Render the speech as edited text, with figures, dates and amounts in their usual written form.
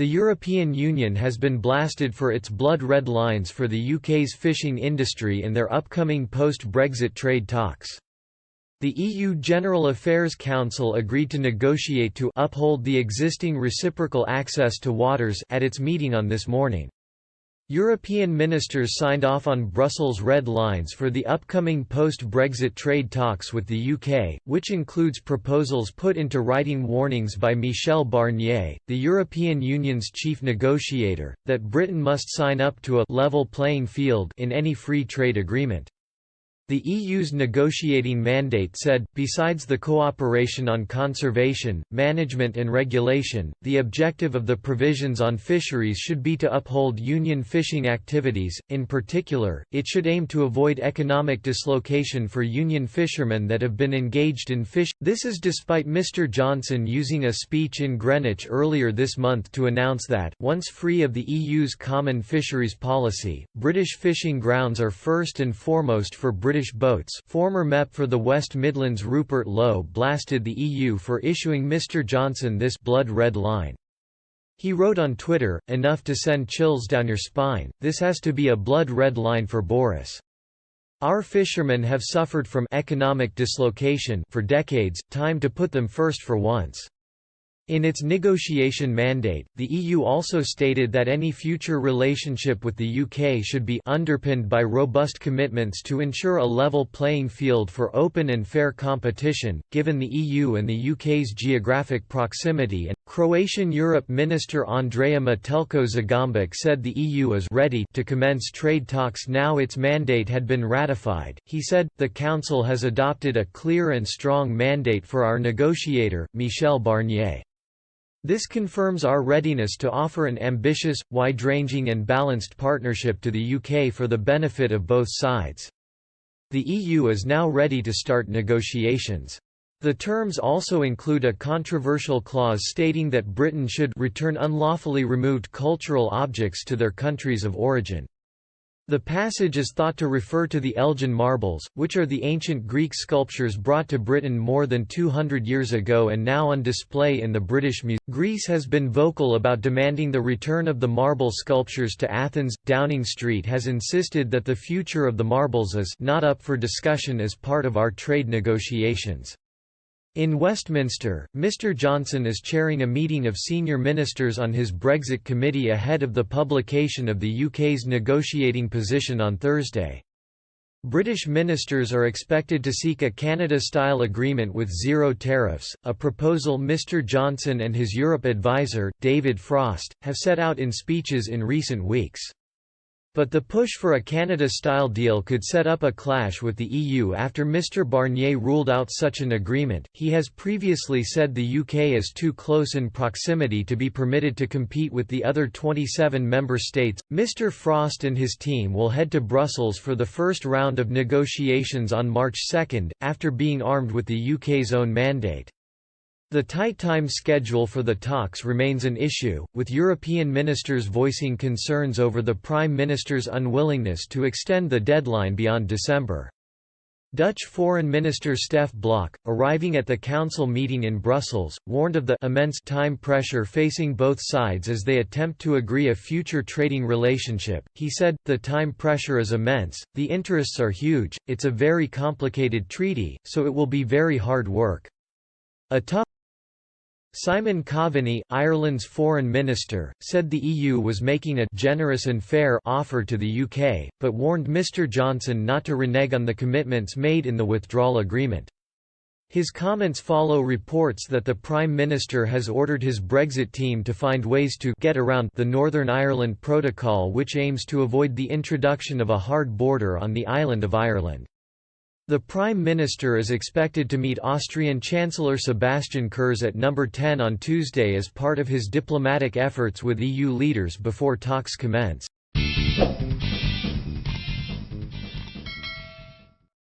The European Union has been blasted for its blood red lines for the UK's fishing industry in their upcoming post-Brexit trade talks. The EU General Affairs Council agreed to negotiate to uphold the existing reciprocal access to waters at its meeting on this morning. European ministers signed off on Brussels' red lines for the upcoming post-Brexit trade talks with the UK, which includes proposals put into writing warnings by Michel Barnier, the European Union's chief negotiator, that Britain must sign up to a level playing field in any free trade agreement. The EU's negotiating mandate said, besides the cooperation on conservation, management and regulation, the objective of the provisions on fisheries should be to uphold Union fishing activities. In particular, it should aim to avoid economic dislocation for Union fishermen that have been engaged in fish. This is despite Mr Johnson using a speech in Greenwich earlier this month to announce that, once free of the EU's common fisheries policy, British fishing grounds are first and foremost for British boats. Former MEP for the West Midlands Rupert Lowe blasted the EU for issuing Mr Johnson this blood red line. He wrote on Twitter, "Enough to send chills down your spine, this has to be a blood red line for Boris. Our fishermen have suffered from economic dislocation for decades, time to put them first for once." In its negotiation mandate, the EU also stated that any future relationship with the UK should be underpinned by robust commitments to ensure a level playing field for open and fair competition, given the EU and the UK's geographic proximity. And Croatian Europe Minister Andrea Metelko Zagombic said the EU is ready to commence trade talks now its mandate had been ratified. He said, "The Council has adopted a clear and strong mandate for our negotiator, Michel Barnier. This confirms our readiness to offer an ambitious, wide-ranging and balanced partnership to the UK for the benefit of both sides. The EU is now ready to start negotiations." The terms also include a controversial clause stating that Britain should return unlawfully removed cultural objects to their countries of origin. The passage is thought to refer to the Elgin marbles, which are the ancient Greek sculptures brought to Britain more than 200 years ago and now on display in the British Museum. Greece has been vocal about demanding the return of the marble sculptures to Athens. Downing Street has insisted that the future of the marbles is not up for discussion as part of our trade negotiations. In Westminster, Mr Johnson is chairing a meeting of senior ministers on his Brexit committee ahead of the publication of the UK's negotiating position on Thursday. British ministers are expected to seek a Canada-style agreement with zero tariffs, a proposal Mr Johnson and his Europe advisor, David Frost, have set out in speeches in recent weeks. But the push for a Canada-style deal could set up a clash with the EU after Mr Barnier ruled out such an agreement. He has previously said the UK is too close in proximity to be permitted to compete with the other 27 member states. Mr Frost and his team will head to Brussels for the first round of negotiations on March 2, after being armed with the UK's own mandate. The tight time schedule for the talks remains an issue, with European ministers voicing concerns over the Prime Minister's unwillingness to extend the deadline beyond December. Dutch Foreign Minister Stef Blok, arriving at the Council meeting in Brussels, warned of the immense time pressure facing both sides as they attempt to agree a future trading relationship. He said, "The time pressure is immense, the interests are huge, it's a very complicated treaty, so it will be very hard work. A tough." Simon Coveney, Ireland's foreign minister, said the EU was making a generous and fair offer to the UK, but warned Mr Johnson not to renege on the commitments made in the withdrawal agreement. His comments follow reports that the Prime Minister has ordered his Brexit team to find ways to get around the Northern Ireland Protocol, which aims to avoid the introduction of a hard border on the island of Ireland. The Prime Minister is expected to meet Austrian Chancellor Sebastian Kurz at No. 10 on Tuesday as part of his diplomatic efforts with EU leaders before talks commence.